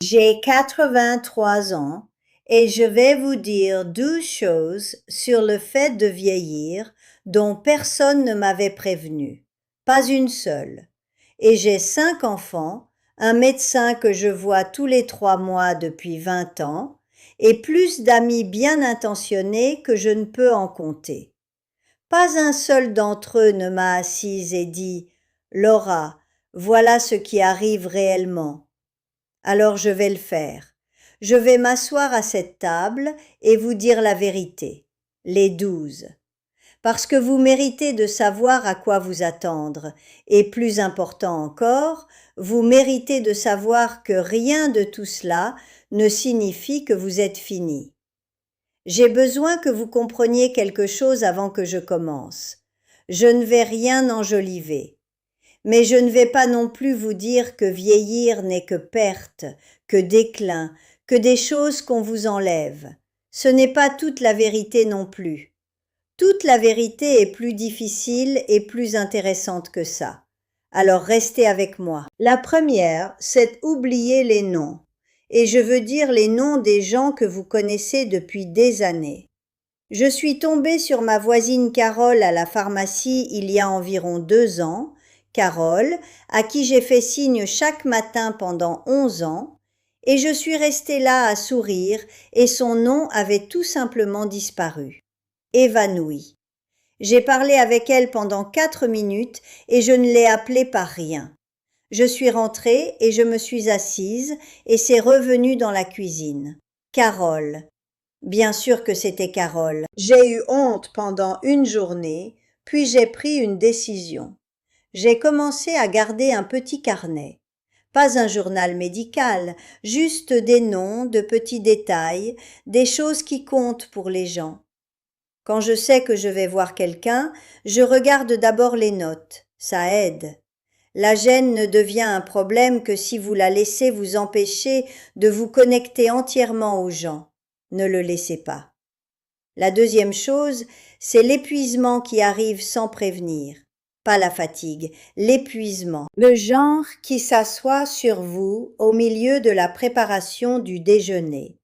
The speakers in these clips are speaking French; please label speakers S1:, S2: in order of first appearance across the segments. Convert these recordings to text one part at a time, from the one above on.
S1: J'ai 83 ans et je vais vous dire 12 choses sur le fait de vieillir dont personne ne m'avait prévenu. Pas une seule. Et j'ai 5 enfants, un médecin que je vois tous les 3 mois depuis 20 ans et plus d'amis bien intentionnés que je ne peux en compter. Pas un seul d'entre eux ne m'a assise et dit « Laura, voilà ce qui arrive réellement ». Alors je vais le faire. Je vais m'asseoir à cette table et vous dire la vérité. Les 12. Parce que vous méritez de savoir à quoi vous attendre. Et plus important encore, vous méritez de savoir que rien de tout cela ne signifie que vous êtes fini. J'ai besoin que vous compreniez quelque chose avant que je commence. Je ne vais rien enjoliver. Mais je ne vais pas non plus vous dire que vieillir n'est que perte, que déclin, que des choses qu'on vous enlève. Ce n'est pas toute la vérité non plus. Toute la vérité est plus difficile et plus intéressante que ça. Alors restez avec moi. La première, c'est oublier les noms. Et je veux dire les noms des gens que vous connaissez depuis des années. Je suis tombée sur ma voisine Carole à la pharmacie il y a environ 2 ans, Carole, à qui j'ai fait signe chaque matin pendant 11 ans, et je suis restée là à sourire et son nom avait tout simplement disparu. Évanouie. J'ai parlé avec elle pendant 4 minutes et je ne l'ai appelée par rien. Je suis rentrée et je me suis assise et c'est revenu dans la cuisine. Carole. Bien sûr que c'était Carole. J'ai eu honte pendant une journée, puis j'ai pris une décision. J'ai commencé à garder un petit carnet. Pas un journal médical, juste des noms, de petits détails, des choses qui comptent pour les gens. Quand je sais que je vais voir quelqu'un, je regarde d'abord les notes. Ça aide. La gêne ne devient un problème que si vous la laissez vous empêcher de vous connecter entièrement aux gens. Ne le laissez pas. La deuxième chose, c'est l'épuisement qui arrive sans prévenir. Pas la fatigue, l'épuisement. Le genre qui s'assoit sur vous au milieu de la préparation du déjeuner.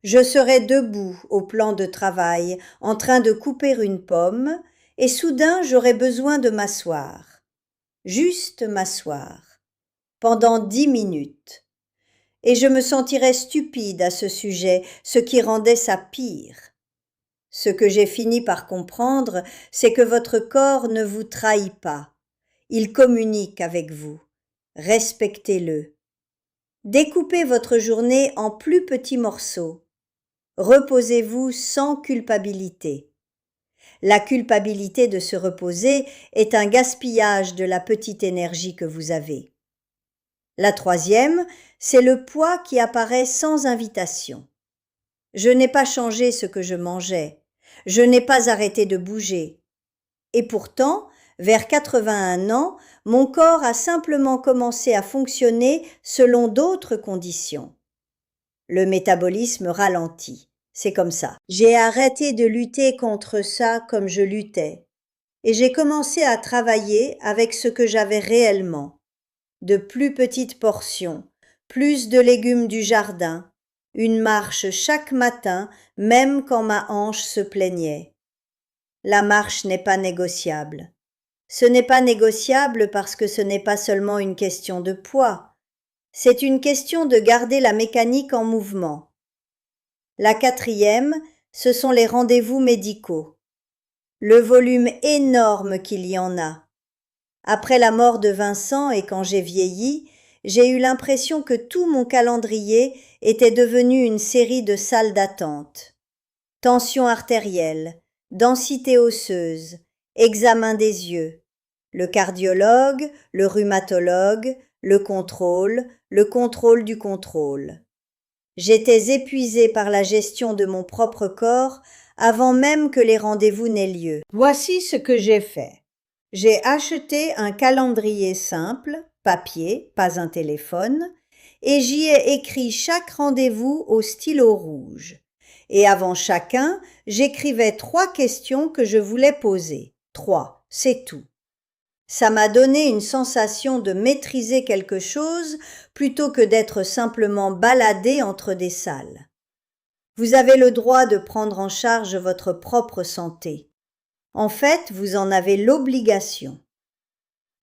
S1: Je serai debout au plan de travail, en train de couper une pomme, et soudain j'aurai besoin de m'asseoir. Juste m'asseoir. Pendant 10 minutes. Et je me sentirais stupide à ce sujet, ce qui rendait ça pire. Ce que j'ai fini par comprendre, c'est que votre corps ne vous trahit pas. Il communique avec vous. Respectez-le. Découpez votre journée en plus petits morceaux. Reposez-vous sans culpabilité. La culpabilité de se reposer est un gaspillage de la petite énergie que vous avez. La troisième, c'est le poids qui apparaît sans invitation. Je n'ai pas changé ce que je mangeais. Je n'ai pas arrêté de bouger. Et pourtant, vers 81 ans, mon corps a simplement commencé à fonctionner selon d'autres conditions. Le métabolisme ralentit. C'est comme ça. J'ai arrêté de lutter contre ça comme je luttais. Et j'ai commencé à travailler avec ce que j'avais réellement. De plus petites portions, plus de légumes du jardin, une marche chaque matin, même quand ma hanche se plaignait. La marche n'est pas négociable. Ce n'est pas négociable parce que ce n'est pas seulement une question de poids. C'est une question de garder la mécanique en mouvement. La quatrième, ce sont les rendez-vous médicaux. Le volume énorme qu'il y en a. Après la mort de Vincent et quand j'ai vieilli, j'ai eu l'impression que tout mon calendrier était devenu une série de salles d'attente. Tension artérielle, densité osseuse, examen des yeux, le cardiologue, le rhumatologue, le contrôle du contrôle. J'étais épuisée par la gestion de mon propre corps avant même que les rendez-vous n'aient lieu. Voici ce que j'ai fait. J'ai acheté un calendrier simple, papier, pas un téléphone, et j'y ai écrit chaque rendez-vous au stylo rouge. Et avant chacun, j'écrivais 3 questions que je voulais poser. 3, c'est tout. Ça m'a donné une sensation de maîtriser quelque chose plutôt que d'être simplement baladé entre des salles. Vous avez le droit de prendre en charge votre propre santé. En fait, vous en avez l'obligation.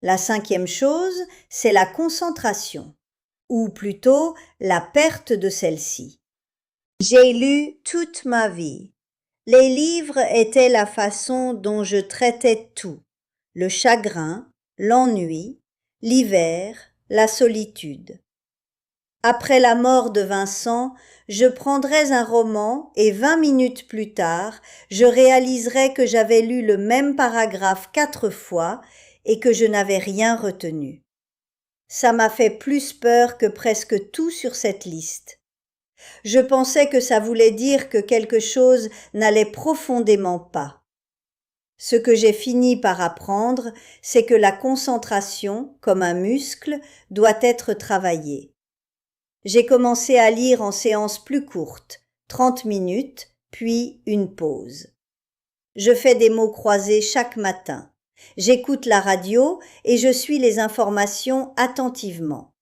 S1: La 5e chose, c'est la concentration, ou plutôt la perte de celle-ci. J'ai lu toute ma vie. Les livres étaient la façon dont je traitais tout, le chagrin, l'ennui, l'hiver, la solitude. Après la mort de Vincent, je prendrais un roman et 20 minutes plus tard, je réaliserais que j'avais lu le même paragraphe 4 fois et que je n'avais rien retenu. Ça m'a fait plus peur que presque tout sur cette liste. Je pensais que ça voulait dire que quelque chose n'allait profondément pas. Ce que j'ai fini par apprendre, c'est que la concentration, comme un muscle, doit être travaillée. J'ai commencé à lire en séances plus courtes, 30 minutes, puis une pause. Je fais des mots croisés chaque matin. J'écoute la radio et je suis les informations attentivement.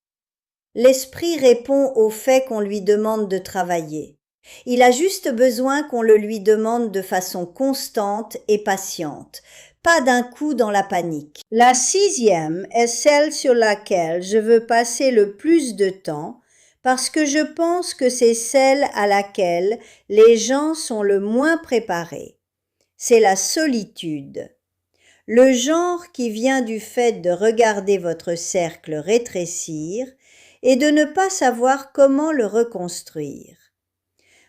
S1: L'esprit répond au fait qu'on lui demande de travailler. Il a juste besoin qu'on le lui demande de façon constante et patiente, pas d'un coup dans la panique. La 6e est celle sur laquelle je veux passer le plus de temps parce que je pense que c'est celle à laquelle les gens sont le moins préparés. C'est la solitude. Le genre qui vient du fait de regarder votre cercle rétrécir et de ne pas savoir comment le reconstruire.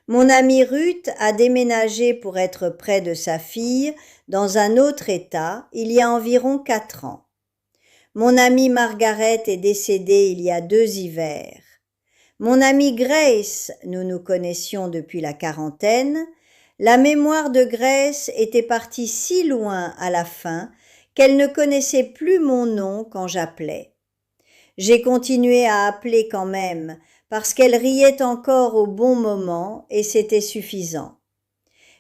S1: Mon amie Ruth a déménagé pour être près de sa fille dans un autre État il y a environ 4 ans. Mon amie Margaret est décédée il y a 2 hivers. Mon amie Grace, nous nous connaissions depuis la quarantaine, la mémoire de Grace était partie si loin à la fin qu'elle ne connaissait plus mon nom quand j'appelais. J'ai continué à appeler quand même, parce qu'elle riait encore au bon moment et c'était suffisant.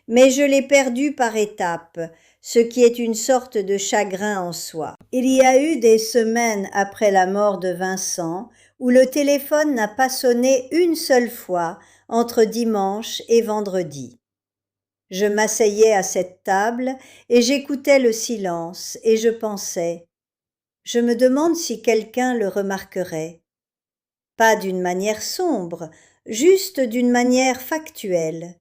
S1: Mais je l'ai perdue par étapes, ce qui est une sorte de chagrin en soi. Il y a eu des semaines après la mort de Vincent où le téléphone n'a pas sonné une seule fois entre dimanche et vendredi. Je m'asseyais à cette table et j'écoutais le silence et je pensais, je me demande si quelqu'un le remarquerait. Pas d'une manière sombre, juste d'une manière factuelle.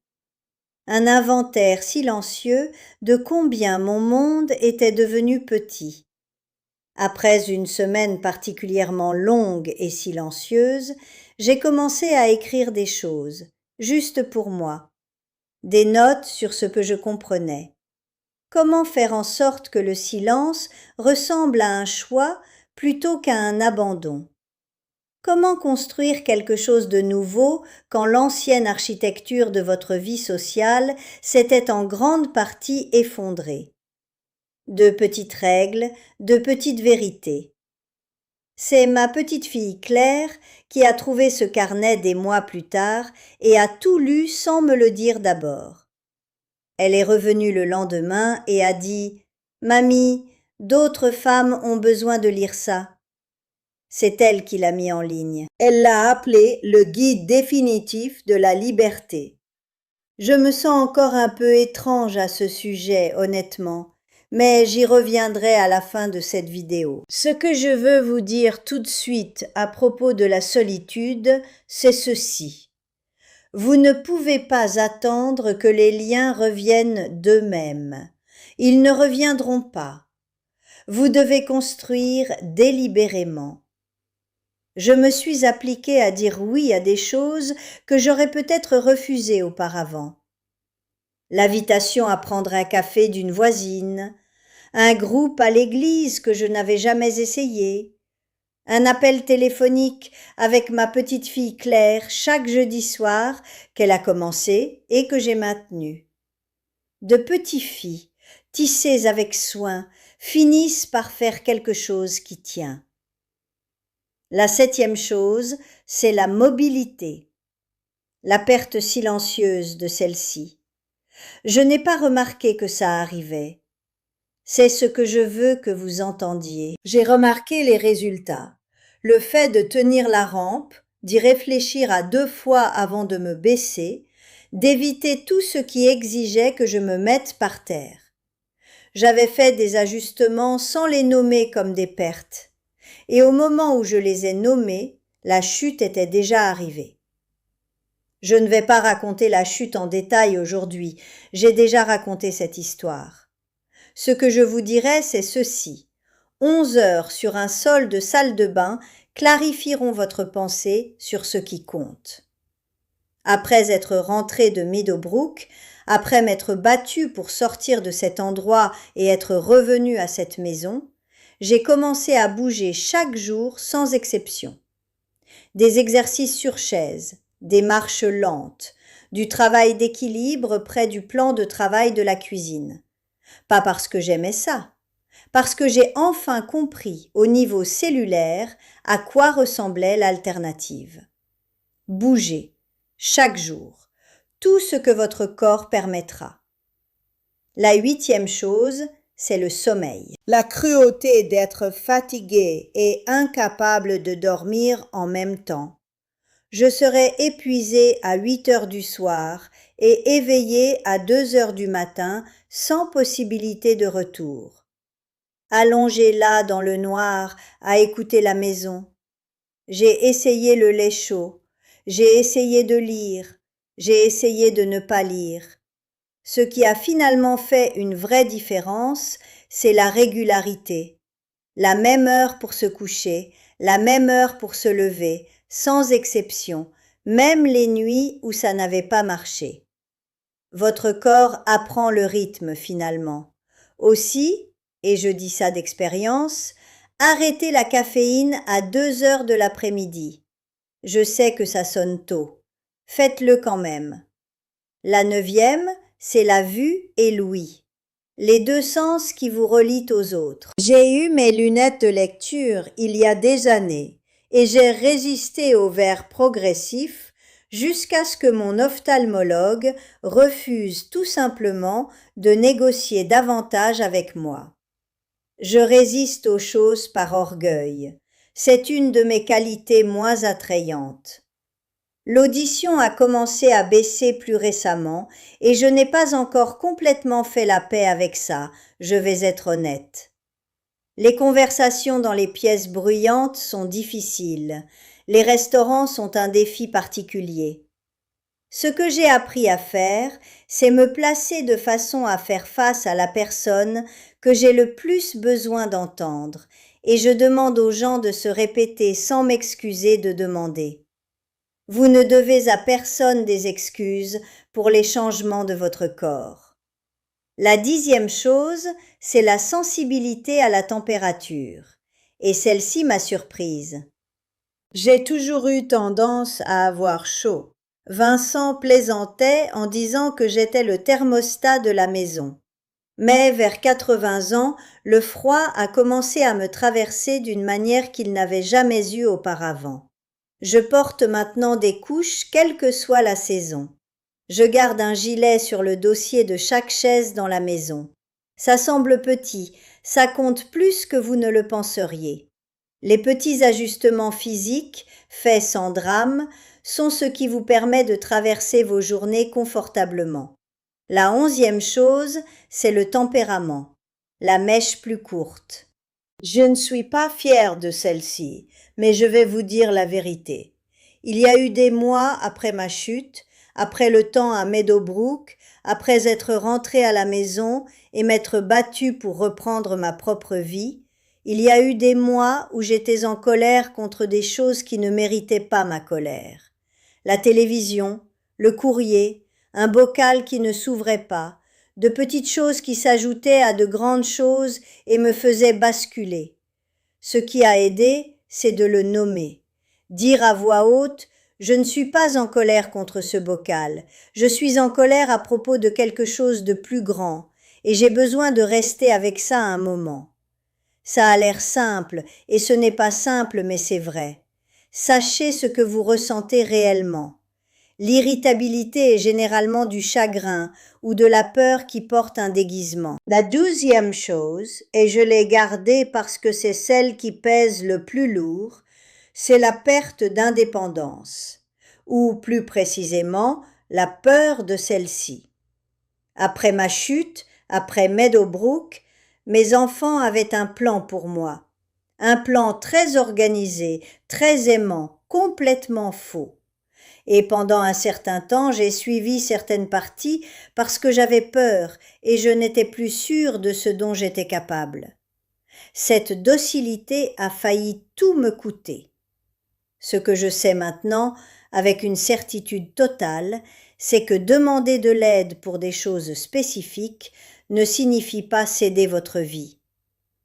S1: Un inventaire silencieux de combien mon monde était devenu petit. Après une semaine particulièrement longue et silencieuse, j'ai commencé à écrire des choses, juste pour moi. Des notes sur ce que je comprenais. Comment faire en sorte que le silence ressemble à un choix plutôt qu'à un abandon? Comment construire quelque chose de nouveau quand l'ancienne architecture de votre vie sociale s'était en grande partie effondrée? De petites règles, de petites vérités. C'est ma petite fille Claire qui a trouvé ce carnet des mois plus tard et a tout lu sans me le dire d'abord. Elle est revenue le lendemain et a dit « Mamie, d'autres femmes ont besoin de lire ça. » C'est elle qui l'a mis en ligne. Elle l'a appelé le guide définitif de la liberté. Je me sens encore un peu étrange à ce sujet, honnêtement, mais j'y reviendrai à la fin de cette vidéo. Ce que je veux vous dire tout de suite à propos de la solitude, c'est ceci. Vous ne pouvez pas attendre que les liens reviennent d'eux-mêmes. Ils ne reviendront pas. Vous devez construire délibérément. Je me suis appliquée à dire oui à des choses que j'aurais peut-être refusées auparavant. L'invitation à prendre un café d'une voisine, un groupe à l'église que je n'avais jamais essayé, un appel téléphonique avec ma petite fille Claire chaque jeudi soir qu'elle a commencé et que j'ai maintenu. De petits filles, tissées avec soin, finissent par faire quelque chose qui tient. La 7e chose, c'est la mobilité, la perte silencieuse de celle-ci. Je n'ai pas remarqué que ça arrivait. C'est ce que je veux que vous entendiez. J'ai remarqué les résultats. Le fait de tenir la rampe, d'y réfléchir à 2 fois avant de me baisser, d'éviter tout ce qui exigeait que je me mette par terre. J'avais fait des ajustements sans les nommer comme des pertes. Et au moment où je les ai nommés, la chute était déjà arrivée. Je ne vais pas raconter la chute en détail aujourd'hui, j'ai déjà raconté cette histoire. Ce que je vous dirai, c'est ceci. 11 heures sur un sol de salle de bain clarifieront votre pensée sur ce qui compte. Après être rentré de Meadowbrook, après m'être battu pour sortir de cet endroit et être revenu à cette maison, j'ai commencé à bouger chaque jour sans exception. Des exercices sur chaise, des marches lentes, du travail d'équilibre près du plan de travail de la cuisine. Pas parce que j'aimais ça, parce que j'ai enfin compris au niveau cellulaire à quoi ressemblait l'alternative. Bougez, chaque jour, tout ce que votre corps permettra. La 8e chose, c'est le sommeil. La cruauté d'être fatigué et incapable de dormir en même temps. Je serai épuisé à 8 heures du soir et éveillé à 2 heures du matin sans possibilité de retour. Allongé là dans le noir à écouter la maison. J'ai essayé le lait chaud, j'ai essayé de lire, j'ai essayé de ne pas lire. Ce qui a finalement fait une vraie différence, c'est la régularité. La même heure pour se coucher, la même heure pour se lever, sans exception, même les nuits où ça n'avait pas marché. Votre corps apprend le rythme finalement. Aussi, et je dis ça d'expérience, arrêtez la caféine à 2 heures de l'après-midi. Je sais que ça sonne tôt. Faites-le quand même. La 9e, c'est la vue et l'ouïe. Les 2 sens qui vous relient aux autres. J'ai eu mes lunettes de lecture il y a des années et j'ai résisté au verre progressif jusqu'à ce que mon ophtalmologue refuse tout simplement de négocier davantage avec moi. Je résiste aux choses par orgueil. C'est une de mes qualités moins attrayantes. L'audition a commencé à baisser plus récemment et je n'ai pas encore complètement fait la paix avec ça, je vais être honnête. Les conversations dans les pièces bruyantes sont difficiles. Les restaurants sont un défi particulier. Ce que j'ai appris à faire, c'est me placer de façon à faire face à la personne que j'ai le plus besoin d'entendre, et je demande aux gens de se répéter sans m'excuser de demander. Vous ne devez à personne des excuses pour les changements de votre corps. La 10e chose, c'est la sensibilité à la température. Et celle-ci m'a surprise. J'ai toujours eu tendance à avoir chaud. Vincent plaisantait en disant que j'étais le thermostat de la maison. Mais vers 80 ans, le froid a commencé à me traverser d'une manière qu'il n'avait jamais eue auparavant. Je porte maintenant des couches quelle que soit la saison. Je garde un gilet sur le dossier de chaque chaise dans la maison. Ça semble petit, ça compte plus que vous ne le penseriez. Les petits ajustements physiques, faits sans drame, sont ce qui vous permet de traverser vos journées confortablement. La 11e chose, c'est le tempérament, la mèche plus courte. Je ne suis pas fière de celle-ci, mais je vais vous dire la vérité. Il y a eu des mois après ma chute, après le temps à Meadowbrook, après être rentré à la maison et m'être battu pour reprendre ma propre vie, il y a eu des mois où j'étais en colère contre des choses qui ne méritaient pas ma colère. La télévision, le courrier, un bocal qui ne s'ouvrait pas, de petites choses qui s'ajoutaient à de grandes choses et me faisaient basculer. Ce qui a aidé, c'est de le nommer. Dire à voix haute « Je ne suis pas en colère contre ce bocal, je suis en colère à propos de quelque chose de plus grand, et j'ai besoin de rester avec ça un moment. » Ça a l'air simple, et ce n'est pas simple, mais c'est vrai. Sachez ce que vous ressentez réellement. L'irritabilité est généralement du chagrin ou de la peur qui porte un déguisement. La 12e chose, et je l'ai gardée parce que c'est celle qui pèse le plus lourd, c'est la perte d'indépendance, ou plus précisément, la peur de celle-ci. Après ma chute, après Meadowbrook, mes enfants avaient un plan pour moi. Un plan très organisé, très aimant, complètement faux. Et pendant un certain temps, j'ai suivi certaines parties parce que j'avais peur et je n'étais plus sûre de ce dont j'étais capable. Cette docilité a failli tout me coûter. Ce que je sais maintenant, avec une certitude totale, c'est que demander de l'aide pour des choses spécifiques ne signifie pas céder votre vie.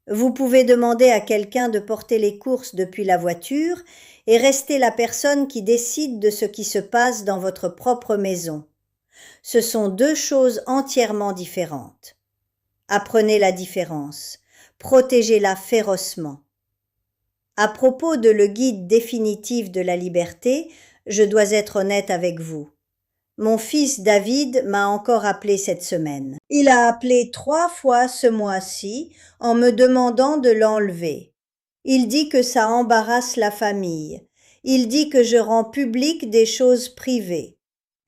S1: Vous pouvez demander à quelqu'un de porter les courses depuis la voiture et rester la personne qui décide de ce qui se passe dans votre propre maison. Ce sont deux choses entièrement différentes. Apprenez la différence. Protégez-la férocement. À propos de le guide définitif de la liberté, je dois être honnête avec vous. Mon fils David m'a encore appelé cette semaine. Il a appelé 3 fois ce mois-ci en me demandant de l'enlever. Il dit que ça embarrasse la famille. Il dit que je rends public des choses privées.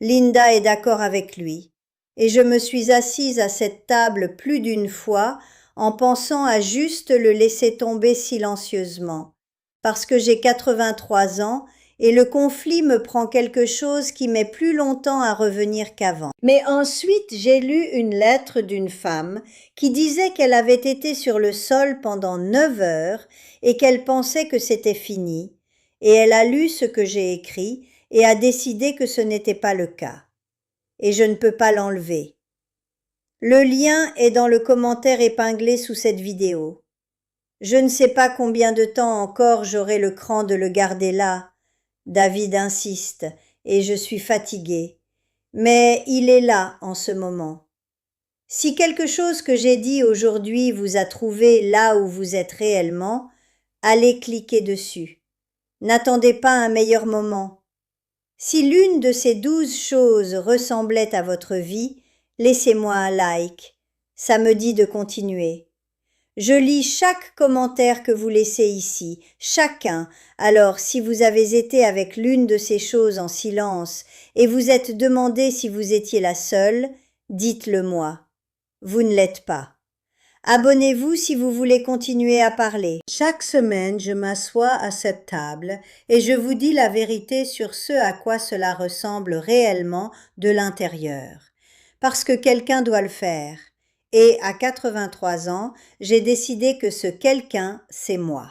S1: Linda est d'accord avec lui. Et je me suis assise à cette table plus d'une fois en pensant à juste le laisser tomber silencieusement. Parce que j'ai 83 ans et le conflit me prend quelque chose qui met plus longtemps à revenir qu'avant. Mais ensuite, j'ai lu une lettre d'une femme qui disait qu'elle avait été sur le sol pendant 9 heures et qu'elle pensait que c'était fini, et elle a lu ce que j'ai écrit et a décidé que ce n'était pas le cas. Et je ne peux pas l'enlever. Le lien est dans le commentaire épinglé sous cette vidéo. Je ne sais pas combien de temps encore j'aurai le cran de le garder là. David insiste, et je suis fatiguée. Mais il est là en ce moment. Si quelque chose que j'ai dit aujourd'hui vous a trouvé là où vous êtes réellement, allez cliquer dessus. N'attendez pas un meilleur moment. Si l'une de ces 12 choses ressemblait à votre vie, laissez-moi un like. Ça me dit de continuer. Je lis chaque commentaire que vous laissez ici, chacun. Alors, si vous avez été avec l'une de ces choses en silence et vous êtes demandé si vous étiez la seule, dites-le moi. Vous ne l'êtes pas. Abonnez-vous si vous voulez continuer à parler. Chaque semaine, je m'assois à cette table et je vous dis la vérité sur ce à quoi cela ressemble réellement de l'intérieur. Parce que quelqu'un doit le faire. Et à 83 ans, j'ai décidé que ce quelqu'un, c'est moi.